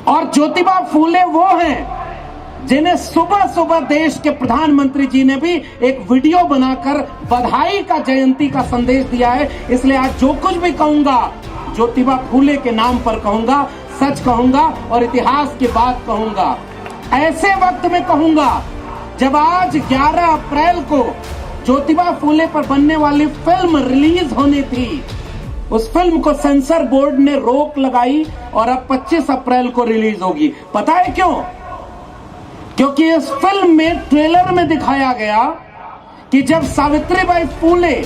और ज्योतिबा फूले वो हैं जिन्हें सुबह सुबह देश के प्रधानमंत्री जी ने भी एक वीडियो बनाकर बधाई का, जयंती का संदेश दिया है। इसलिए आज जो कुछ भी कहूंगा ज्योतिबा फूले के नाम पर कहूंगा, सच कहूंगा और इतिहास की बात कहूंगा। ऐसे वक्त में कहूंगा जब आज 11 अप्रैल को ज्योतिबा फूले पर बनने वाली फिल्म रिलीज होनी थी, उस फिल्म को सेंसर बोर्ड ने रोक लगाई और अब 25 अप्रैल को रिलीज होगी। पता है क्यों? क्योंकि इस फिल्म में ट्रेलर में दिखाया गया कि जब सावित्रीबाई फूले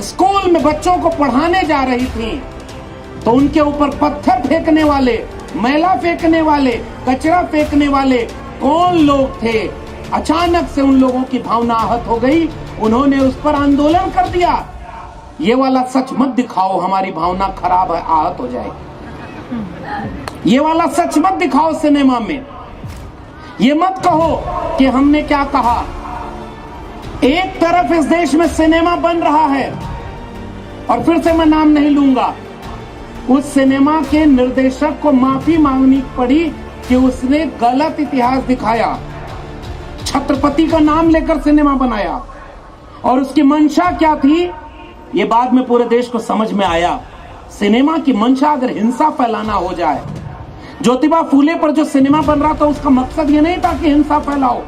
स्कूल में बच्चों को पढ़ाने जा रही थी तो उनके ऊपर पत्थर फेंकने वाले, मैला फेंकने वाले, कचरा फेंकने वाले कौन लोग थे। अचानक से उन लोगों की भावना आहत हो गई, उन्होंने उस पर आंदोलन कर दिया। ये वाला सच मत दिखाओ, हमारी भावना खराब है, आहत हो जाएगी। ये वाला सच मत दिखाओ सिनेमा में। ये मत कहो कि हमने क्या कहा। एक तरफ इस देश में सिनेमा बन रहा है और फिर से मैं नाम नहीं लूंगा, उस सिनेमा के निर्देशक को माफी मांगनी पड़ी कि उसने गलत इतिहास दिखाया, छत्रपति का नाम लेकर सिनेमा बनाया। और उसकी मंशा क्या थी ये बाद में पूरे देश को समझ में आया। सिनेमा की मंशा अगर हिंसा फैलाना हो जाए, ज्योतिबा फूले पर जो सिनेमा बन रहा था उसका मकसद ये नहीं था कि हिंसा फैलाओ।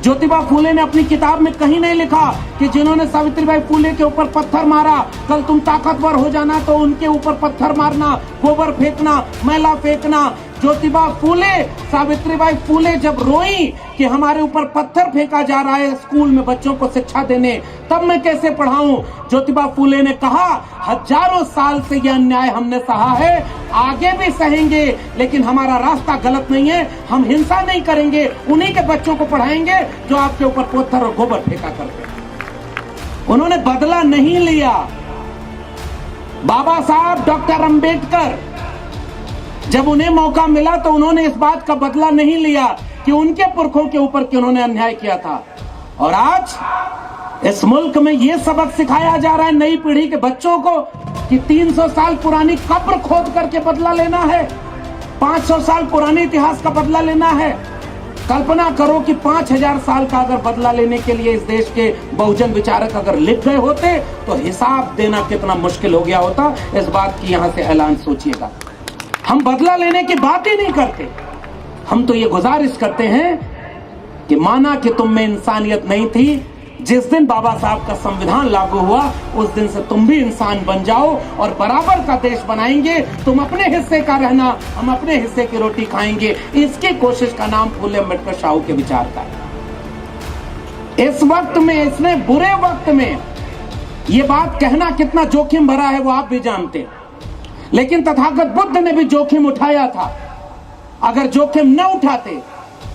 ज्योतिबा फूले ने अपनी किताब में कहीं नहीं लिखा कि जिन्होंने सावित्रीबाई फूले के ऊपर पत्थर मारा, कल तुम ताकतवर हो जाना तो उनके ऊपर पत्थर मारना, गोबर फेंकना, मैला फेंकना। ज्योतिबा फूले, सावित्रीबाई फूले जब रोई कि हमारे ऊपर पत्थर फेंका जा रहा है स्कूल में बच्चों को शिक्षा देने, तब मैं कैसे पढ़ाऊं, ज्योतिबा फूले ने कहा हजारों साल से यह अन्याय हमने सहा है, आगे भी सहेंगे, लेकिन हमारा रास्ता गलत नहीं है, हम हिंसा नहीं करेंगे, उन्हीं के बच्चों को पढ़ाएंगे जो आपके ऊपर पत्थर और गोबर फेंका करते हैं। उन्होंने बदला नहीं लिया। बाबा साहब डॉक्टर अंबेडकर जब उन्हें मौका मिला तो उन्होंने इस बात का बदला नहीं लिया कि उनके पुरखों के ऊपर उन्होंने अन्याय किया था। और आज इस मुल्क में यह सबक सिखाया जा रहा है नई पीढ़ी के बच्चों को कि 300 साल पुरानी कब्र खोद करके बदला लेना है, 500 साल पुराने इतिहास का बदला लेना है। कल्पना करो कि 5000 साल का अगर बदला लेने के लिए इस देश के बहुजन विचारक अगर लिख गए होते तो हिसाब देना कितना मुश्किल हो गया होता। इस बात की यहां से ऐलान सोचिएगा। हम बदला लेने की बात ही नहीं करते, हम तो ये गुजारिश करते हैं कि माना कि तुम में इंसानियत नहीं थी, जिस दिन बाबा साहब का संविधान लागू हुआ उस दिन से तुम भी इंसान बन जाओ और बराबर का देश बनाएंगे। तुम अपने हिस्से का रहना, हम अपने हिस्से की रोटी खाएंगे। इसकी कोशिश का नाम फूले अम्बेडकर शाहू के विचार का है। इस वक्त में, इसने बुरे वक्त में ये बात कहना कितना जोखिम भरा है वो आप भी जानते हैं, लेकिन तथागत बुद्ध ने भी जोखिम उठाया था। अगर जोखिम न उठाते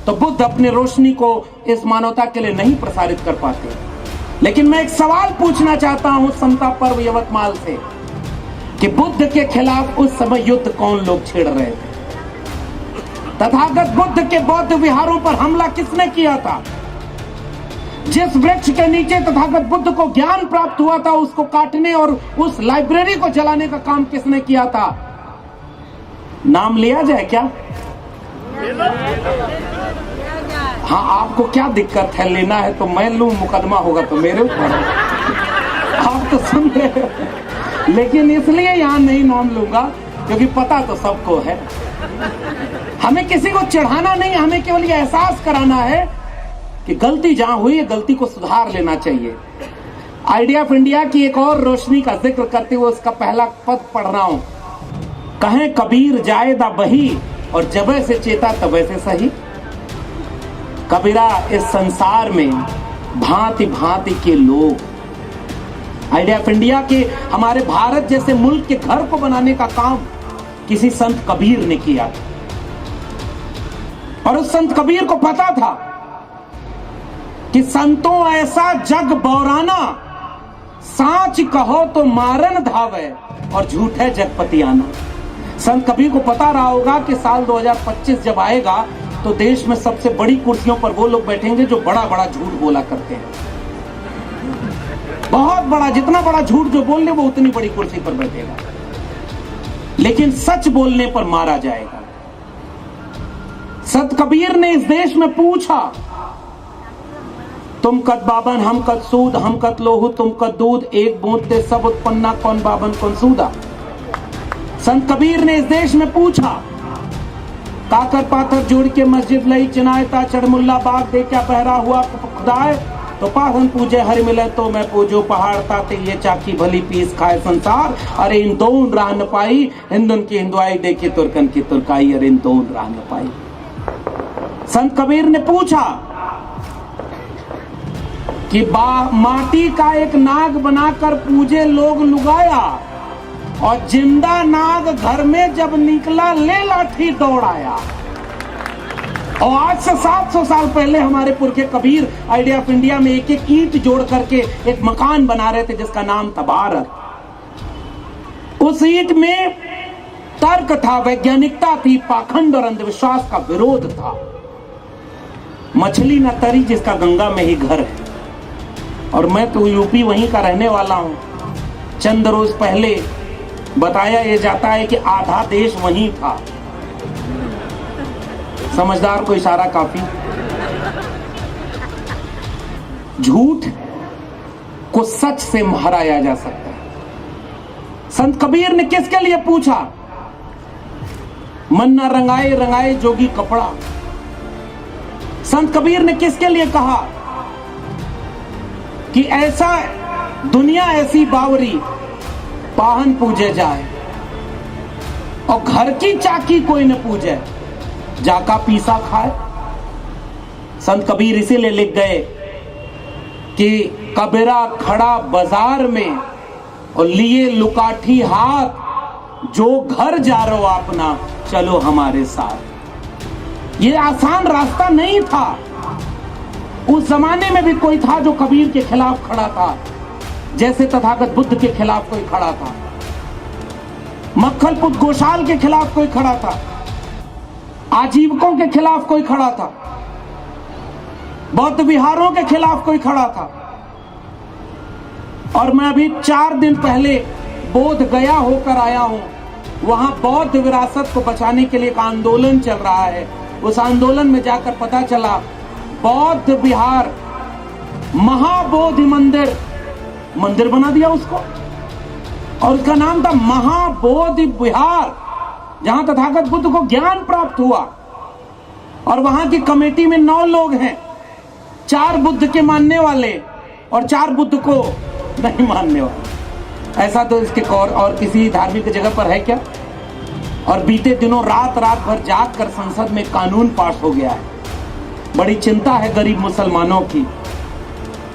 तो बुद्ध अपनी रोशनी को इस मानवता के लिए नहीं प्रसारित कर पाते। लेकिन मैं एक सवाल पूछना चाहता हूं समता पर्व यवतमाल से कि बुद्ध के खिलाफ उस समय युद्ध कौन लोग छेड़ रहे थे? तथागत बुद्ध के बौद्ध विहारों पर हमला किसने किया था? जिस वृक्ष के नीचे तथागत बुद्ध को ज्ञान प्राप्त हुआ था उसको काटने और उस लाइब्रेरी को जलाने का काम किसने किया था? नाम लिया जाए क्या? हाँ, आपको क्या दिक्कत है? लेना है तो मैं लूं, मुकदमा होगा तो मेरे ऊपर। आप तो सुन रहे हो, लेकिन इसलिए यहां नहीं नाम लूंगा क्योंकि पता तो सबको है। हमें किसी को चढ़ाना नहीं, हमें केवल ये एहसास कराना है कि गलती जहां हुई है गलती को सुधार लेना चाहिए। आइडिया ऑफ इंडिया की एक और रोशनी का जिक्र करते हुए उसका पहला पद पढ़ रहा हूं। कहें कबीर जायदा बही और जबे से चेता तबे से सही। कबीरा, इस संसार में भांति भांति के लोग। आइडिया ऑफ इंडिया के हमारे भारत जैसे मुल्क के घर को बनाने का काम किसी संत कबीर ने किया और उस संत कबीर को पता था कि संतों ऐसा जग बौराना, सांच कहो तो मारन धावे और झूठे जगपतियाना। संत कबीर को पता रहा होगा कि साल 2025 जब आएगा तो देश में सबसे बड़ी कुर्सियों पर वो लोग बैठेंगे जो बड़ा बड़ा झूठ बोला करते हैं। बहुत बड़ा, जितना बड़ा झूठ जो बोल ले वो उतनी बड़ी कुर्सी पर बैठेगा, लेकिन सच बोलने पर मारा जाएगा। संत कबीर ने इस देश में पूछा, तुम कद बाबन हम कद सूद, हम कद लोहू तुम कद दूध, एक बूंद ते सब उत्पन्ना कौन बाबन कौन सूदा। संत कबीर ने इस देश में पूछा, काकर पाथर जोड़ के मस्जिद लई चिनायता, चढ़मुल्ला बाग दे क्या बहरा हुआ खुदाए, तो पाहन पूजे हरि मिले तो मैं पूजो पहाड़ ताते ये चाकी भली पीस खाए संसार, अरे इन दो राह न पाई, हिंदुन की हिंदुआई देखी तुर्कन की तुर्काई, अरे इन दो राह न पाई। संत कबीर ने पूछा कि माटी का एक नाग बनाकर पूजे लोग लुगाया, और जिंदा नाग घर में जब निकला ले लाठी दौड़ाया। और आज से 700 साल पहले हमारे पुरखे कबीर आइडिया ऑफ इंडिया में एक एक ईंट जोड़ करके एक मकान बना रहे थे जिसका नाम था भारत। उस ईंट में तर्क था, वैज्ञानिकता थी, पाखंड और अंधविश्वास का विरोध था। मछली न तरी जिसका गंगा में ही घर है। और मैं तो यूपी वहीं का रहने वाला हूं। चंद रोज पहले बताया यह जाता है कि आधा देश वहीं था। समझदार को इशारा काफी। झूठ को सच से हराया जा सकता है। संत कबीर ने किसके लिए पूछा? मन न रंगाए रंगाए जोगी कपड़ा। संत कबीर ने किसके लिए कहा कि ऐसा दुनिया ऐसी बावरी पाहन पूजे जाए, और घर की चाकी कोई न पूजे जाका पीसा खाए। संत कबीर इसीलिए लिख गए कि कबीरा खड़ा बाजार में और लिए लुकाठी हाथ, जो घर जा रो अपना चलो हमारे साथ। ये आसान रास्ता नहीं था। उस जमाने में भी कोई था जो कबीर के खिलाफ खड़ा था, जैसे तथागत बुद्ध के खिलाफ कोई खड़ा था, मक्खलपुत गोशाल के खिलाफ कोई खड़ा था, आजीवकों के खिलाफ कोई खड़ा था, बौद्ध विहारों के खिलाफ कोई खड़ा था। और मैं अभी 4 दिन पहले बोध गया होकर आया हूं। वहां बौद्ध विरासत को बचाने के लिए एक आंदोलन चल रहा है। उस आंदोलन में जाकर पता चला बौद्ध विहार महाबोधि मंदिर बना दिया उसको, और उसका नाम था महाबोधि विहार, जहां तथागत बुद्ध को ज्ञान प्राप्त हुआ। और वहां की कमेटी में 9 लोग हैं, 4 बुद्ध के मानने वाले और 4 बुद्ध को नहीं मानने वाले। ऐसा तो इसके और किसी धार्मिक जगह पर है क्या? और बीते दिनों रात भर जाग कर संसद में कानून पास हो गया है। बड़ी चिंता है गरीब मुसलमानों की,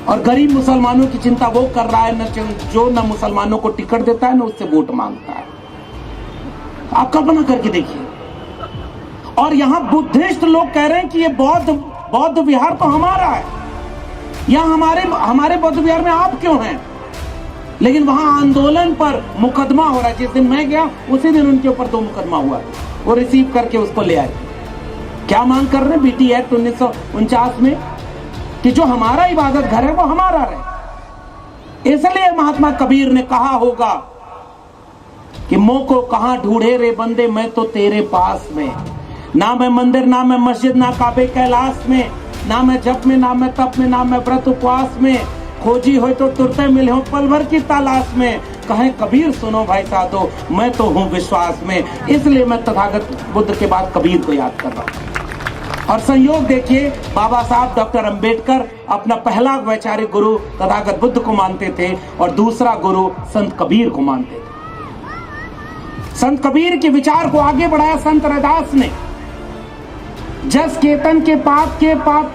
और गरीब मुसलमानों की चिंता वो कर रहा है जो न मुसलमानों को टिकट देता है न उससे वोट मांगता है। आप कल्पना करके देखिए। और यहां बुद्धिस्ट लोग कह रहे हैं कि ये बौद्ध विहार तो हमारा है, यहां हमारे बौद्ध विहार में आप क्यों हैं? लेकिन वहां आंदोलन पर मुकदमा हो रहा है। जिस दिन मैं गया उसी दिन उनके ऊपर 2 मुकदमा हुआ, वो रिसीव करके उसको ले आए। क्या मांग कर रहे हैं? बीटी एक्ट 1949 में कि जो हमारा इबादत घर है वो हमारा रहे। इसलिए महात्मा कबीर ने कहा होगा कि मोह को कहां ढूंढे रे बंदे, मैं तो तेरे पास में। ना मैं मंदिर, ना मैं मस्जिद, ना काबे कैलाश में, ना मैं जप में, ना मैं तप में, ना मैं व्रत उपवास में। खोजी हो तो तुरते मिले हो पल भर की तलाश में। कहे कबीर सुनो भाई साधो, मैं तो हूं विश्वास में। इसलिए मैं तथागत बुद्ध के बाद कबीर को याद कर रहा हूं। और संयोग देखिए, बाबा साहब डॉक्टर अंबेडकर अपना पहला वैचारिक गुरु तथागत बुद्ध को मानते थे और दूसरा गुरु संत कबीर को मानते थे। संत कबीर के विचार को आगे बढ़ाया संत रविदास ने। जस केतन के पाप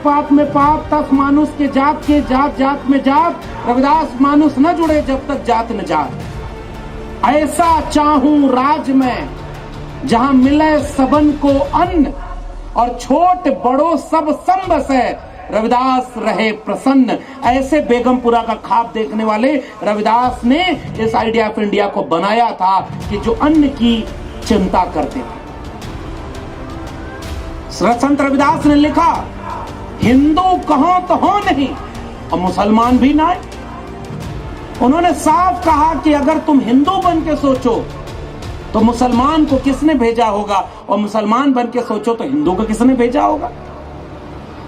पाप में पाप, तस मानुष के जात जात में जात। रविदास मानुष न जुड़े जब तक जात न जात। ऐसा चाहूं राज में जहां मिले सबन को अन्न, और छोट बड़ो सब संबस है, रविदास रहे प्रसन्न। ऐसे बेगमपुरा का ख्वाब देखने वाले रविदास ने इस आइडिया ऑफ इंडिया को बनाया था कि जो अन्न की चिंता करते थे। संत रविदास ने लिखा, हिंदू कहो तो हो नहीं और मुसलमान भी ना है। उन्होंने साफ कहा कि अगर तुम हिंदू बन के सोचो तो मुसलमान को किसने भेजा होगा, और मुसलमान बन के सोचो तो हिंदू को किसने भेजा होगा।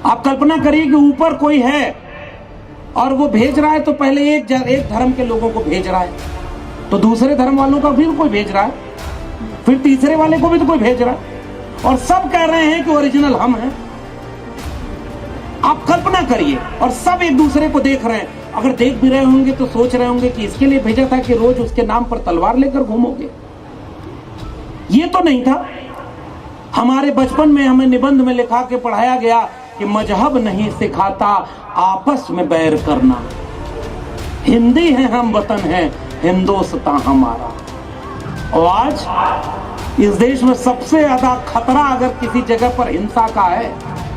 आप कल्पना करिए कि ऊपर कोई है और वो भेज रहा है, तो पहले एक धर्म के लोगों को भेज रहा है, तो दूसरे धर्म वालों का भी कोई भेज रहा है, फिर तीसरे वाले को भी तो कोई भेज रहा है, और सब कह रहे हैं कि ओरिजिनल हम हैं। आप कल्पना करिए, और सब एक दूसरे को देख रहे हैं। अगर देख भी रहे होंगे तो सोच रहे होंगे कि इसके लिए भेजा था कि रोज उसके नाम पर तलवार लेकर घूमोगे। ये तो नहीं था। हमारे बचपन में हमें निबंध में लिखा के पढ़ाया गया कि मजहब नहीं सिखाता आपस में बैर करना, हिंदी है हम वतन है हिंदुस्तान हमारा। और आज इस देश में सबसे ज्यादा खतरा अगर किसी जगह पर हिंसा का है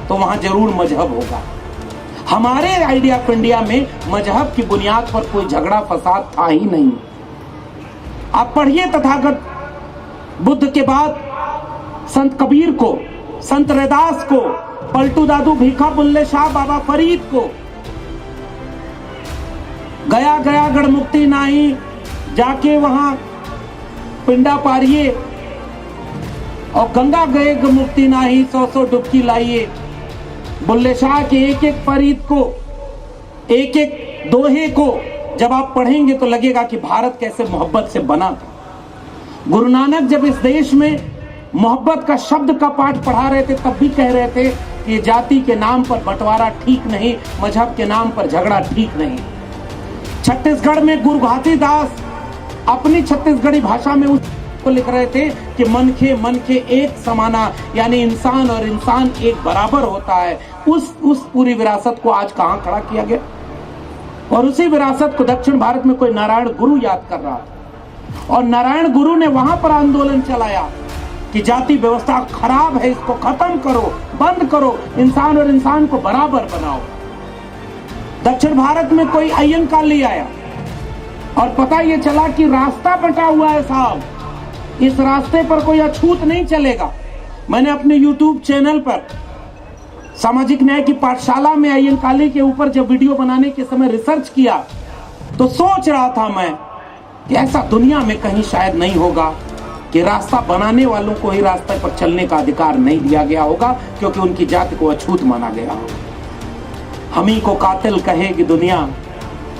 तो वहां जरूर मजहब होगा। हमारे आइडिया ऑफ इंडिया में मजहब की बुनियाद पर कोई झगड़ा फसाद था ही नहीं। आप पढ़िए तथागत बुद्ध के बाद संत कबीर को, संत रैदास को, पलटू दादू भीखा बुल्ले शाह बाबा फरीद को, गया गया गढ़मुक्ति नाही, जाके वहां पिंडा पारिए, और गंगा गए मुक्ति नाही, 100 डुबकी लाइए। बुल्ले शाह के एक एक फरीद को, एक एक दोहे को जब आप पढ़ेंगे तो लगेगा कि भारत कैसे मोहब्बत से बना था। गुरु नानक जब इस देश में मोहब्बत का शब्द का पाठ पढ़ा रहे थे तब भी कह रहे थे कि जाति के नाम पर बंटवारा ठीक नहीं, मजहब के नाम पर झगड़ा ठीक नहीं। छत्तीसगढ़ में गुरु घासीदास अपनी छत्तीसगढ़ी भाषा में उसको लिख रहे थे कि मन के एक समाना, यानी इंसान और इंसान एक बराबर होता है। उस पूरी विरासत को आज कहां खड़ा किया गया, और उसी विरासत को दक्षिण भारत में कोई नारायण गुरु याद कर रहा था, और नारायण गुरु ने वहां पर आंदोलन चलाया कि जाति व्यवस्था खराब है, इसको खत्म करो, बंद करो, इंसान और इंसान को बराबर बनाओ। दक्षिण भारत में कोई अय्यंकाली आया और पता ये चला कि रास्ता कटा हुआ है साहब, इस रास्ते पर कोई अछूत नहीं चलेगा। मैंने अपने YouTube चैनल पर सामाजिक न्याय की पाठशाला में अय्यंकाली के ऊपर जब वीडियो बनाने के समय रिसर्च किया तो सोच रहा था मैं कि ऐसा दुनिया में कहीं शायद नहीं होगा कि रास्ता बनाने वालों को ही रास्ते पर चलने का अधिकार नहीं दिया गया होगा, क्योंकि उनकी जाति को अछूत माना गया होगा। हम ही को कातिल कहेगी दुनिया,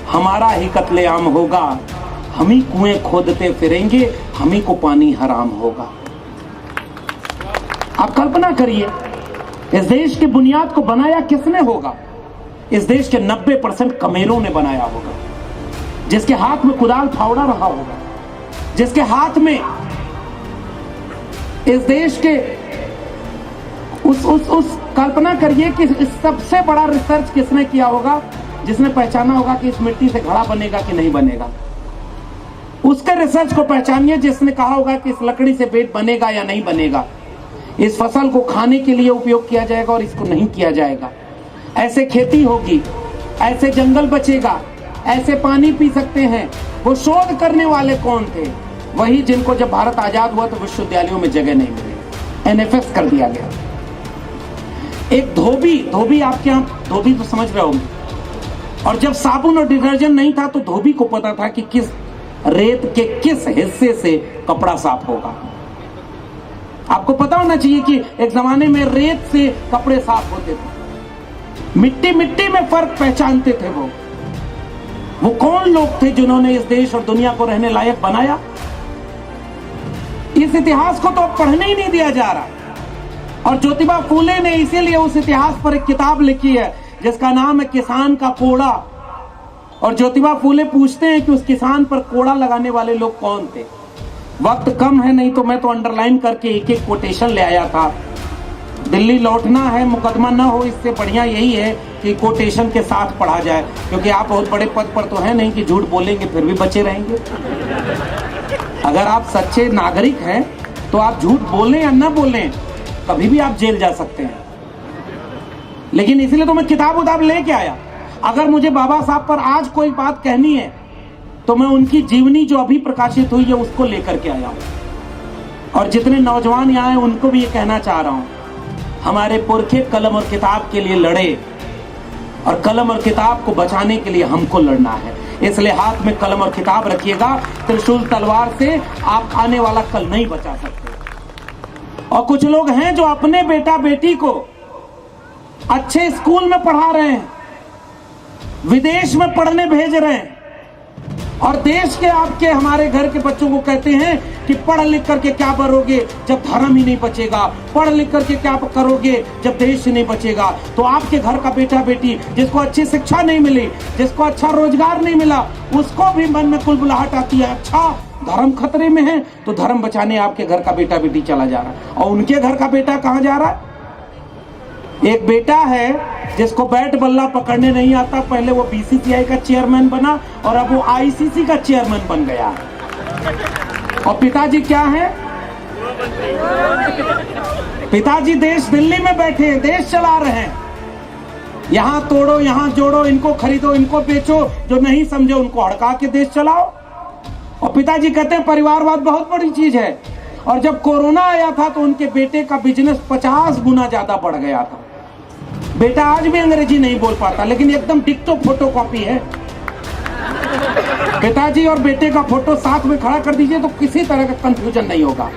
हमारा ही कत्लेआम होगा, हम ही कुएं खोदते फिरेंगे, हम ही को पानी हराम होगा। आप कल्पना करिए, इस देश की बुनियाद को बनाया किसने होगा? इस देश के 90% कमेरों ने बनाया होगा, जिसके हाथ में कुदाल फावड़ा रहा होगा, जिसके हाथ में इस देश के उस कल्पना करिए कि इस सबसे बड़ा रिसर्च किसने किया होगा, जिसने पहचाना होगा कि इस मिट्टी से घड़ा बनेगा कि नहीं बनेगा। उसके रिसर्च को पहचानिए जिसने कहा होगा कि इस लकड़ी से बेड बनेगा या नहीं बनेगा, इस फसल को खाने के लिए उपयोग किया जाएगा और इसको नहीं किया जाएगा, ऐसे खेती होगी, ऐसे जंगल बचेगा, ऐसे पानी पी सकते हैं। वो शोध करने वाले कौन थे? वही जिनको जब भारत आजाद हुआ तो विश्वविद्यालयों में जगह नहीं मिली, NFS कर दिया गया। एक धोबी आपके यहाँ धोबी तो समझ रहे होंगे, और जब साबुन और डिटर्जेंट नहीं था तो धोबी को पता था कि किस रेत के किस हिस्से से कपड़ा साफ होगा। आपको पता होना चाहिए कि एक जमाने में रेत से कपड़े साफ होते थे, मिट्टी में फर्क पहचानते थे। वो कौन लोग थे जिन्होंने इस देश और दुनिया को रहने लायक बनाया? इस इतिहास को तो पढ़ने ही नहीं दिया जा रहा। और ज्योतिबा फूले ने इसीलिए उस इतिहास पर एक किताब लिखी है जिसका नाम है किसान का कोड़ा। और ज्योतिबा फूले पूछते हैं कि उस किसान पर कोड़ा लगाने वाले लोग कौन थे। वक्त कम है, नहीं तो मैं तो अंडरलाइन करके एक एक कोटेशन ले आया था। दिल्ली लौटना है, मुकदमा न हो, इससे बढ़िया यही है कि कोटेशन के साथ पढ़ा जाए, क्योंकि आप बहुत बड़े पद पर तो है नहीं कि झूठ बोलेंगे फिर भी बचे रहेंगे। अगर आप सच्चे नागरिक हैं तो आप झूठ बोलें या न बोलें, कभी भी आप जेल जा सकते हैं। लेकिन इसलिए तो मैं किताब उताब लेके आया। अगर मुझे बाबा साहब पर आज कोई बात कहनी है तो मैं उनकी जीवनी जो अभी प्रकाशित हुई है उसको लेकर के आया हूं। और जितने नौजवान यहाँ हैं उनको भी ये कहना चाह रहा हूं, हमारे पुरखे कलम और किताब के लिए लड़े, और कलम और किताब को बचाने के लिए हमको लड़ना है। इसलिए हाथ में कलम और किताब रखिएगा। त्रिशूल तलवार से आप आने वाला कल नहीं बचा सकते। और कुछ लोग हैं जो अपने बेटा बेटी को अच्छे स्कूल में पढ़ा रहे हैं, विदेश में पढ़ने भेज रहे हैं, और देश के आपके हमारे घर के बच्चों को कहते हैं कि पढ़ लिख करके क्या करोगे जब धर्म ही नहीं बचेगा, पढ़ लिख करके क्या करोगे जब देश ही नहीं बचेगा। तो आपके घर का बेटा बेटी जिसको अच्छी शिक्षा नहीं मिली, जिसको अच्छा रोजगार नहीं मिला, उसको भी मन में कुलबुलाहट आती है, अच्छा धर्म खतरे में है, तो धर्म बचाने आपके घर का बेटा बेटी चला जा रहा है। और उनके घर का बेटा कहां जा रहा है? एक बेटा है जिसको बैट बल्ला पकड़ने नहीं आता, पहले वो बीसीसीआई का चेयरमैन बना और अब वो आईसीसी का चेयरमैन बन गया। और पिताजी क्या है? पिताजी देश दिल्ली में बैठे हैं, देश चला रहे हैं। यहां तोड़ो, यहां जोड़ो, इनको खरीदो, इनको बेचो, जो नहीं समझे उनको हड़का के देश चलाओ। और पिताजी कहते हैं परिवारवाद बहुत बड़ी चीज है। और जब कोरोना आया था तो उनके बेटे का बिजनेस 50 गुना ज्यादा बढ़ गया था। बेटा आज भी अंग्रेजी नहीं बोल पाता, लेकिन एकदम डिक्टो फोटोकॉपी है। पिताजी और बेटे का फोटो साथ में खड़ा कर दीजिए तो किसी तरह का कंफ्यूजन नहीं होगा।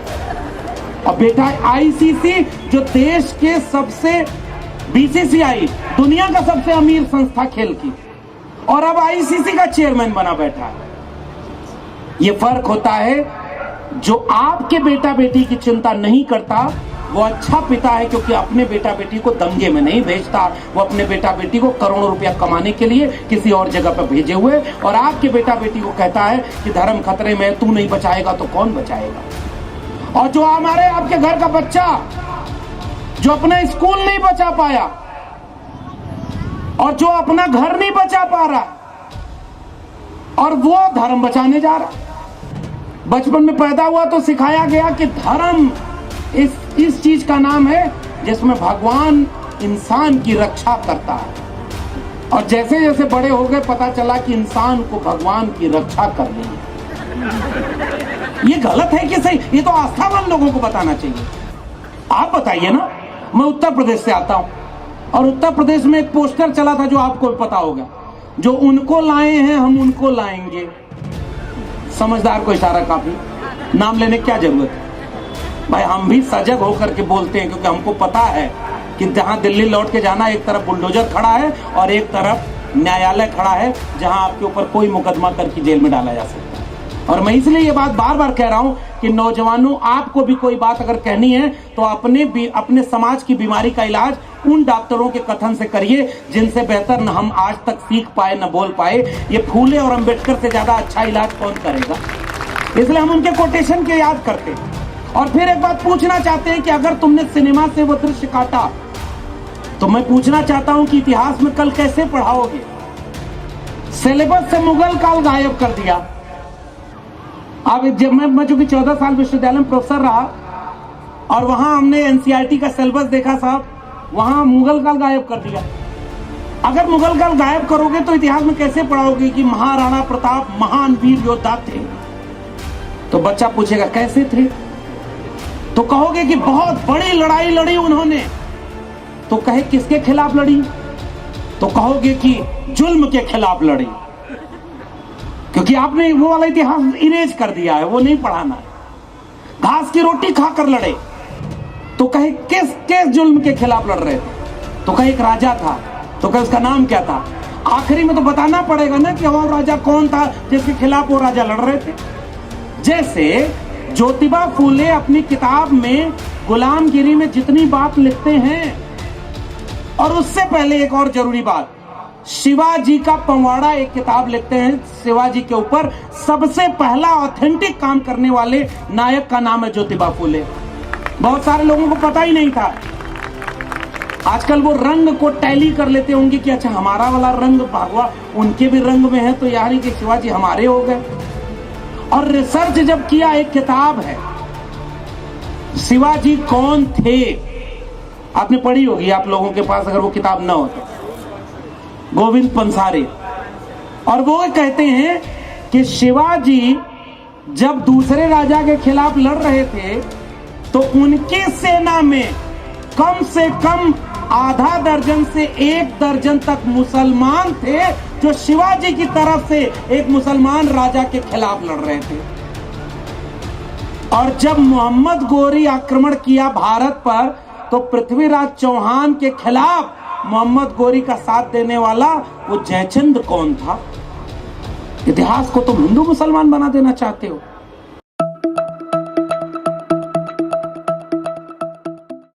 और बेटा आईसीसी, जो देश के सबसे, बीसीसीआई दुनिया का सबसे अमीर संस्था खेल की, और अब आईसीसी का चेयरमैन बना बैठा है। ये फर्क होता है। जो आपके बेटा बेटी की चिंता नहीं करता वो अच्छा पिता है, क्योंकि अपने बेटा बेटी को दंगे में नहीं भेजता, वो अपने बेटा बेटी को करोड़ों रुपया कमाने के लिए किसी और जगह पर भेजे हुए। और आपके बेटा बेटी को कहता है कि धर्म खतरे में, तू नहीं बचाएगा तो कौन बचाएगा। और जो हमारे आपके घर का बच्चा जो अपना स्कूल नहीं बचा पाया और जो अपना घर नहीं बचा पा रहा, और वो धर्म बचाने जा रहा। बचपन में पैदा हुआ तो सिखाया गया कि धर्म इस चीज का नाम है जिसमें भगवान इंसान की रक्षा करता है। और जैसे जैसे बड़े हो गए पता चला कि इंसान को भगवान की रक्षा करनी है। ये गलत है कि सही? ये तो आस्थावान लोगों को बताना चाहिए। आप बताइए ना। मैं उत्तर प्रदेश से आता हूं, और उत्तर प्रदेश में एक पोस्टर चला था जो आपको पता होगा, जो उनको लाए हैं हम उनको लाएंगे। समझदार को इशारा काफी, नाम लेने की क्या जरूरत है भाई। हम भी सजग होकर के बोलते हैं, क्योंकि हमको पता है कि जहां दिल्ली लौट के जाना, एक तरफ बुलडोजर खड़ा है और एक तरफ न्यायालय खड़ा है जहां आपके ऊपर कोई मुकदमा करके जेल में डाला जा सकता है। और मैं इसलिए ये बात बार बार कह रहा हूं कि नौजवानों, आपको भी कोई बात अगर कहनी है तो अपने समाज की बीमारी का इलाज उन डॉक्टरों के कथन से करिए जिनसे बेहतर न हम आज तक सीख पाए न बोल पाए। ये फूले और अंबेडकर से ज्यादा अच्छा इलाज कौन करेगा? इसलिए हम उनके कोटेशन के याद करते हैं। और फिर एक बात पूछना चाहते हैं कि अगर तुमने सिनेमा से वो दृश्य काटा, तो मैं पूछना चाहता हूं कि इतिहास में कल कैसे पढ़ाओगे? सिलेबस से मुगल काल गायब कर दिया। अब जब मैं चूंकि 14 साल विश्वविद्यालय में प्रोफेसर रहा और वहां हमने एनसीईआरटी का सिलेबस देखा साहब, वहां मुगल काल गायब कर दिया। अगर मुगल काल गायब करोगे तो इतिहास में कैसे पढ़ाओगे कि महाराणा प्रताप महान वीर योद्धा थे? तो बच्चा पूछेगा कैसे थे? तो कहोगे कि बहुत बड़ी लड़ाई लड़ी उन्होंने। तो कहे किसके खिलाफ लड़ी? तो कहोगे कि जुल्म के खिलाफ लड़ी, क्योंकि आपने वो वाला इतिहास इरेज कर दिया है, वो नहीं पढ़ाना है। घास की रोटी खाकर लड़े, तो कहे किस जुल्म के खिलाफ लड़ रहे थे? तो कहे एक राजा था, तो कहे उसका नाम क्या था? आखिरी में तो बताना पड़ेगा ना कि वो राजा कौन था जिसके खिलाफ वो राजा लड़ रहे थे। जैसे ज्योतिबा फूले अपनी किताब में गुलामगिरी में जितनी बात लिखते हैं, और उससे पहले एक और जरूरी बात, शिवाजी का पंवाड़ा एक किताब लिखते हैं। शिवाजी के ऊपर सबसे पहला ऑथेंटिक काम करने वाले नायक का नाम है ज्योतिबा फूले। बहुत सारे लोगों को पता ही नहीं था। आजकल वो रंग को टैली कर लेते होंगे कि अच्छा हमारा वाला रंग भगवा उनके भी रंग में है, तो यानी कि शिवाजी हमारे हो गए। और रिसर्च जब किया, एक किताब है शिवाजी कौन थे, आपने पढ़ी होगी आप लोगों के पास अगर वो किताब ना हो तो, गोविंद पंसारे। और वो कहते हैं कि शिवाजी जब दूसरे राजा के खिलाफ लड़ रहे थे तो उनकी सेना में कम से कम आधा दर्जन से 1 दर्जन तक मुसलमान थे जो शिवाजी की तरफ से एक मुसलमान राजा के खिलाफ लड़ रहे थे। और जब मोहम्मद गोरी आक्रमण किया भारत पर, तो पृथ्वीराज चौहान के खिलाफ मोहम्मद गोरी का साथ देने वाला वो जयचंद्र कौन था? इतिहास को तुम हिंदू मुसलमान बना देना चाहते हो।